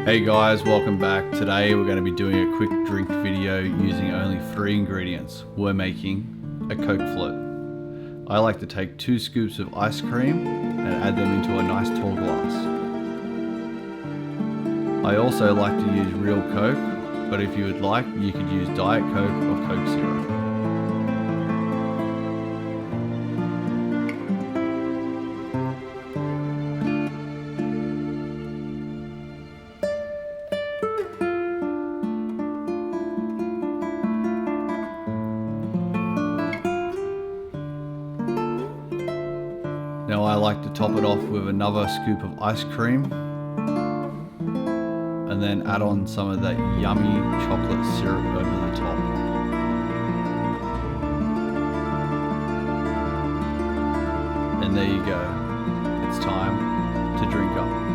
Hey guys, welcome back. Today we're going to be doing a quick drink video using only 3 ingredients. We're making a Coke float. I like to take 2 scoops of ice cream and add them into a nice tall glass. I also like to use real Coke, but if you would like, you could use Diet Coke or Coke Zero. Now I like to top it off with another scoop of ice cream and then add on some of that yummy chocolate syrup over the top. And there you go. It's time to drink up.